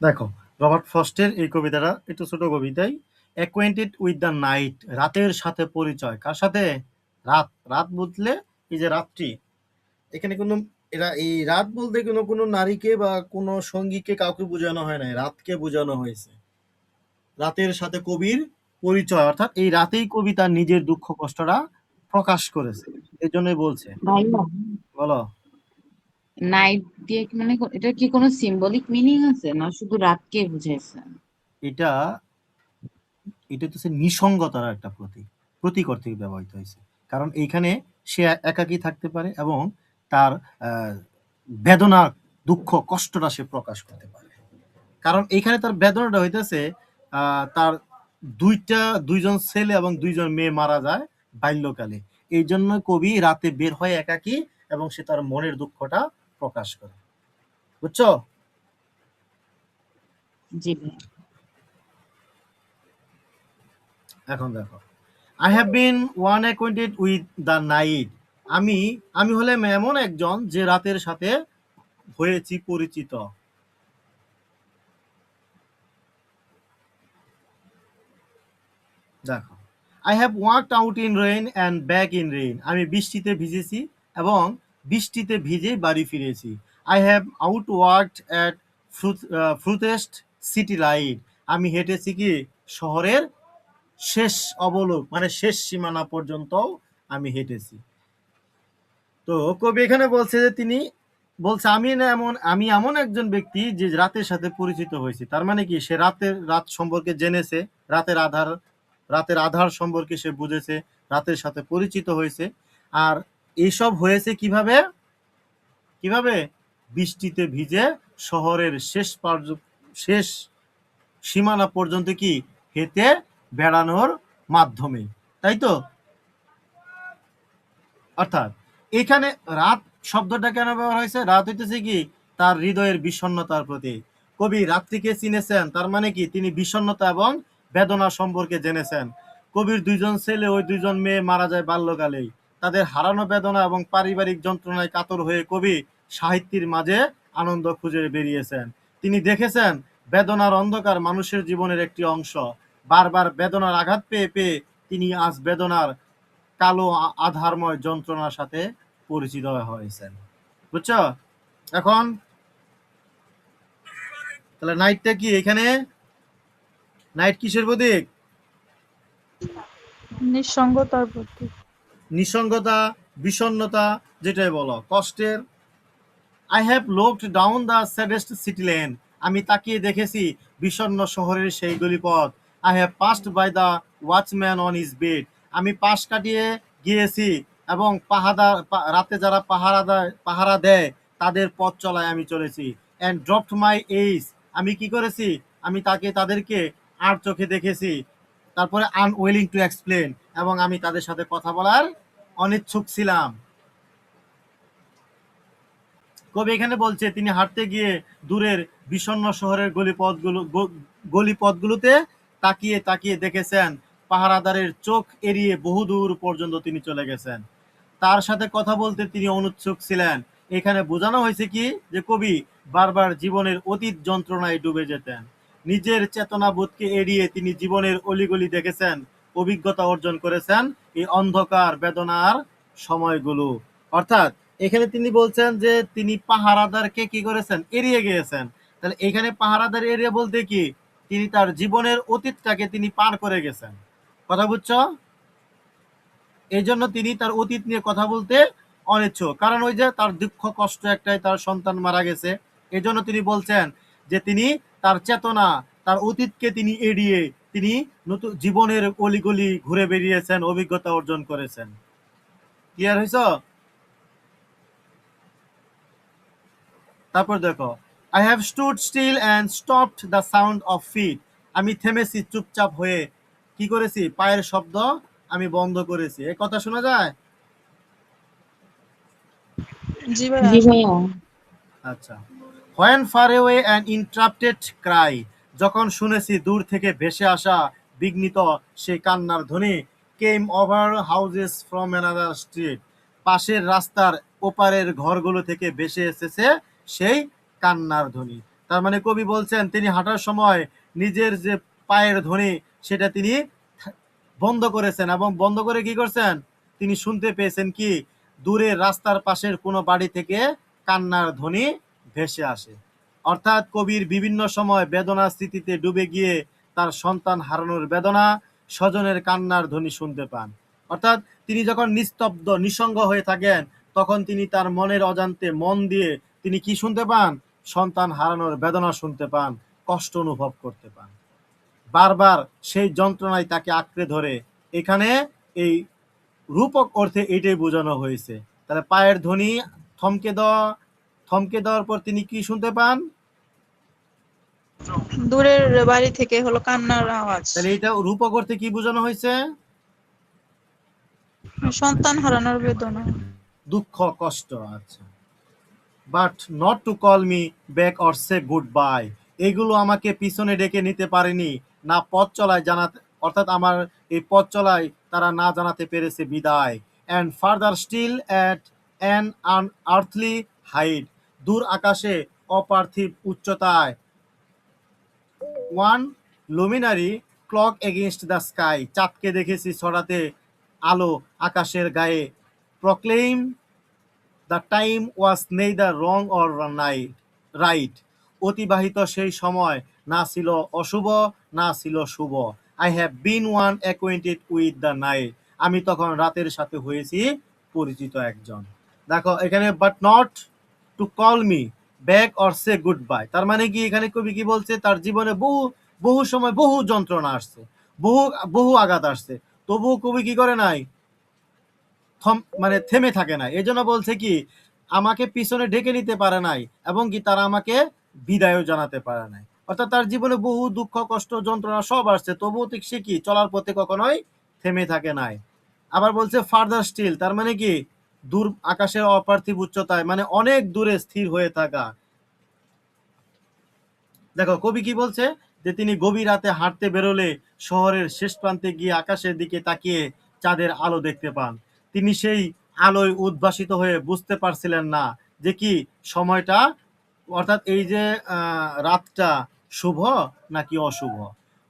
দেখো, রবার্ট ফ্রস্টের এই কবিতাটা একটু ছোট কবিতাই। অ্যাকোয়েন্টেড উইথ দ্য নাইট, রাতের সাথে পরিচয়। কার সাথে? রাত। রাত বলতে এই যে রাত্রি, এখানে কোনো এরা এই রাত বলতে কোনো নারীকে বা কোনো সঙ্গীকে কাউকে বোঝানো হয় নাই, রাতকে বোঝানো হয়েছে। রাতের সাথে কবির পরিচয়, অর্থাৎ এই রাতেই কবি তার নিজের দুঃখ কষ্টটা প্রকাশ করেছে। এই জন্যই বলছে। ভাইয়া, বলো। নাইট দিয়ে মানে এটা কি কোনো সিম্বলিক মিনিং আছে না শুধু রাতকে বুঝাইছে? এটা এটা হচ্ছে নিঃসঙ্গতার একটা প্রতীক অর্থে ব্যবহৃত হয়েছে। কারণ এইখানে সে একাকী থাকতে পারে এবং তার বেদনা, দুঃখ, কষ্টটা সে প্রকাশ করতে পারে। কারণ এইখানে তার বেদনাটা হইতেছে তার দুইজন ছেলে এবং দুইজন মেয়ে মারা যায় বাল্যকালে। এই জন্য কবি রাতে বের হয় একাকী এবং সে তার মনের দুঃখটা প্রকাশ করে। বুঝছো? জি ভাইয়া। এখন দেখো, I have been one acquainted with the night. আমি আমি হলাম এমন একজন যে রাতের সাথে হয়েছি পরিচিত। দেখো, I have worked out in rain and back in rain. আমি বৃষ্টিতে ভিজেছি এবং বৃষ্টিতে ভিজে বাড়ি ফিরেছি। I have out worked at furthest city light. আমি হেঁটেছি কি শহরের শেষ অবলোক, মানে শেষ সীমানা পর্যন্ত আমি হেঁটেছি। তো কবি এখানে বলছে যে তিনি বলছে আমি এমন একজন ব্যক্তি যে রাতের সাথে পরিচিত হয়েছি। তার মানে কি সে রাত সম্পর্কে জেনেছে, রাতের আধার রাতের আধার সম্পর্কে সে বুঝেছে, রাতের সাথে পরিচিত হয়েছে। আর এইসব হয়েছে কিভাবে? কিভাবে? বৃষ্টিতে ভিজে শহরের শেষ সীমানা পর্যন্ত কি হেঁটে বেড়ানোর মাধ্যমে। তাই তো? অর্থাৎ এখানে রাত শব্দটা কেন ব্যবহার হয়েছে? রাত হইতেছে কি তার হৃদয়ের বিষণ্ণতার প্রতীক। কবি রাত্রিকে চিনেছেন, তার মানে কি তিনি বিষণ্ণতা এবং বেদনা সম্পর্কে জেনেছেন। কবির দুইজন ছেলে ওই দুইজন মেয়ে মারা যায় বাল্যকালেই। তাদের হারানো বেদনা এবং পারিবারিক যন্ত্রণায় কাতর হয়ে কবি সাহিত্যের মাঝে আনন্দ খুঁজে বেরিয়েছেন। তিনি দেখেছেন বেদনার অন্ধকার মানুষের জীবনের একটি অংশ। বারবার বেদনার আঘাত পেয়ে পেয়ে তিনি আজ বেদনার কালো আধারময় যন্ত্রণার সাথে পরিচিত হয়েছেন। বুঝছো? এখন তাহলে নাইটটা কি এখানে? নাইট কিসের প্রতীক? নিঃসঙ্গতার প্রতি। নিঃসঙ্গতা, বিষণ্ণতা, যেটাই বলো, কষ্টের। I have looked down the saddest city lane. আমি তাকিয়ে দেখেছি বিষণ্ণ শহরের সেই গলিপথ। I have passed by the watchman on his bed. আমি পাশ কাটিয়ে গিয়েছি এবং রাতে যারা পাহারা দেয় তাদের পথ চলায় আমি চলেছি। অ্যান্ড ড্রপড মাই এইস। আমি কি করেছি? আমি তাদেরকে আর চোখে দেখেছি। তারপরে আনউইলিং টু এক্সপ্লেন, এবং আমি তাদের সাথে কথা বলার অনিচ্ছুক ছিলাম। কবি এখানে বলছে তিনি হাঁটতে গিয়ে দূরের বিষণ্ণ শহরের গলিপথগুলোতে তাকিয়ে তাকিয়ে দেখেছেন পাহারাদারের চোখ এড়িয়ে বহুদূর পর্যন্ত তিনি চলে গেছেন। তার সাথে কথা বলতে তিনি অনুৎসুক ছিলেন। এখানে বোঝানো হয়েছে কি যে কবি বারবার জীবনের অতীত যন্ত্রণায় ডুবে যেতেন। নিজের চেতনাবোধকে এড়িয়ে তিনি জীবনের অলিগলি দেখেছেন, অভিজ্ঞতা অর্জন করেছেন এই অন্ধকার বেদনার সময়গুলো। অর্থাৎ এখানে তিনি বলছেন যে তিনি পাহারাদারকে কি করেছেন? এড়িয়ে গিয়েছেন। তাহলে এখানে পাহারাদার এড়িয়ে বলতে কি তিনি তার জীবনের অতীতটাকে তিনি পার করে গেছেন। কথা বুঝছো? এই জন্য তিনি তার অতীত নিয়ে কথা বলতে অনিচ্ছুক। কারণ ওই যে তার দুঃখ কষ্ট একটাই, তার সন্তান মারা গেছে। এই জন্য তিনি বলছেন যে তিনি তার চেতনা, তার অতীতকে তিনি এড়িয়ে তিনি নতুন জীবনের অলিগলি ঘুরে বেরিয়েছেন, অভিজ্ঞতা অর্জন করেছেন। ক্লিয়ার হয়েছ? তারপর দেখো, I have stood still and stopped the sound of feet. আমি থেমেছি চুপচাপ হয়ে কি করেছি? পায়ের শব্দ আমি বন্ধ করেছি। এই কথা শোনা যায়? জি ভাইয়া, জি ভাইয়া। আচ্ছা। When far away an interrupted Cry. যখন শুনেছি দূর থেকে ভেসে আসা বিঘ্নিত সেই কান্নার ধ্বনি। Came over houses from another street. পাশের রাস্তার ওপারের ঘরগুলো থেকে ভেসে এসেছে সেই কান্নার ধ্বনি। তার মানে কবি বলছেন তিনি হাঁটার সময় নিজের যে পায়ের ধ্বনি সেটা তিনি বন্ধ করেছেন, এবং বন্ধ করে কি করছেন, তিনি শুনতে পেয়েছেন কি দূরে রাস্তার পাশের কোনো বাড়ি থেকে কান্নার ধ্বনি ভেসে আসে। অর্থাৎ কবির বিভিন্ন সময় বেদনা স্মৃতিতে ডুবে গিয়ে তার সন্তান হারানোর বেদনা, স্বজনের কান্নার ধ্বনি শুনতে পান। অর্থাৎ তিনি যখন নিস্তব্ধ নিঃসঙ্গ হয়ে থাকেন তখন তিনি তার মনের অজান্তে মন দিয়ে তিনি কি শুনতে পান, সন্তান হারানোর বেদনা শুনতে পান, কষ্ট অনুভব করতে পান। বারবার সেই যন্ত্রণায় তাকে আঁকড়ে ধরে। এখানে এই রূপক অর্থে এটাই বোঝানো হয়েছে। তাহলে পায়ের ধ্বনি থমকে দেওয়ার পর তিনি কি শুনতে পান? দূরের বাড়ি থেকে হলো কান্নার আওয়াজ। তাহলে এটা রূপক অর্থে কি বোঝানো হয়েছে? সন্তান হারানোর বেদনা। দুঃখ, কষ্ট। আচ্ছা। But not to call me back or say good bye. এগুলো আমাকে পিছনে ডেকে নিতে পারেনি, না পথ চলায় জানাতে, অর্থাৎ আমার এই পথ চলায় তারা না জানাতে পেরেছে বিদায়। And further still at an unearthly height. দূর আকাশে অপার্থিব উচ্চতায়। One luminary clock against the sky. চাঁদকে দেখেছি ছড়াতে আলো আকাশের গায়ে। Proclaim the time was neither wrong or right. অতিবাহিত সেই সময় না ছিল অশুভ না ছিল শুভ। I have been one acquainted with the night. আমি তখন রাতের সাথে হয়েছি পরিচিত একজন। দেখো এখানে but not to call me back or say good bye, তার মানে কি এখানে কবি কি বলছে, তার জীবনে বহু বহু সময় বহু যন্ত্রণা আসছে, বহু বহু আঘাত আসছে, তবুও কবি কি করে নাই, মানে থেমে থাকে না। এই জন্য বলছে কি আমাকে পিছনে ডেকে নিতে পারে নাই, এবং কি তারা আমাকে বিদায়ও জানাতে পারে নাই। অর্থাৎ তার জীবনে বহু দুঃখ কষ্ট যন্ত্রণা সব আসছে, তবুও ঠিক সে কি চলার পথে কখনোই থেমে থাকে নাই। আবার বলছে ফার্দার স্টিল, তার মানে কি দূর আকাশের অপার্থিব উচ্চতায়, মানে অনেক দূরে স্থির হয়ে থাকা। দেখো কবি কি বলছে, যে তিনি গভীর রাতে হাঁটতে বেরোলে শহরের শেষ প্রান্তে গিয়ে আকাশের দিকে তাকিয়ে চাঁদের আলো দেখতে পান। তিনি সেই আলোয় উদ্ভাসিত হয়ে বুঝতে পারছিলেন না যে কি সময়টা, অর্থাৎ এই যে রাতটা শুভ নাকি অশুভ।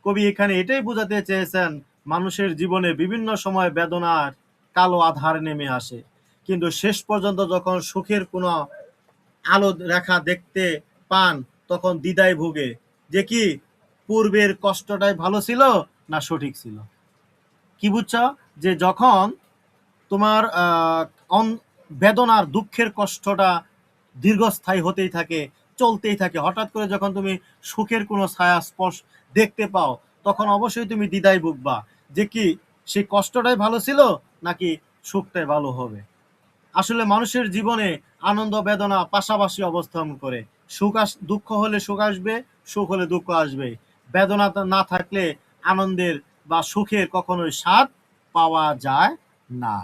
কবি এখানে এটাই বোঝাতে চেয়েছেন, মানুষের জীবনে বিভিন্ন সময় বেদনার কালো আধার নেমে আসে, কিন্তু শেষ পর্যন্ত যখন সুখের কোনো আলো রেখা দেখতে পান তখন দ্বিধায় ভোগে যে কি পূর্বের কষ্টটাই ভালো ছিল না সঠিক ছিল। কি বুঝছো, যে যখন তোমার বেদনার দুঃখের কষ্টটা দীর্ঘস্থায়ী হতেই থাকে, চলতেই থাকে, হঠাৎ করে যখন তুমি সুখের কোনো ছায়া স্পর্শ দেখতে পাও তখন অবশ্যই তুমি দ্বিধায় ভুগবা যে কি সেই কষ্টটাই ভালো ছিল নাকি সুখটাই ভালো হবে। আসলে মানুষের জীবনে আনন্দ বেদনা পাশাপাশি অবস্থান করে। দুঃখ হলে সুখ আসবে, সুখ হলে দুঃখ আসবে। বেদনা না থাকলে আনন্দের বা সুখের কখনোই স্বাদ পাওয়া যায় না।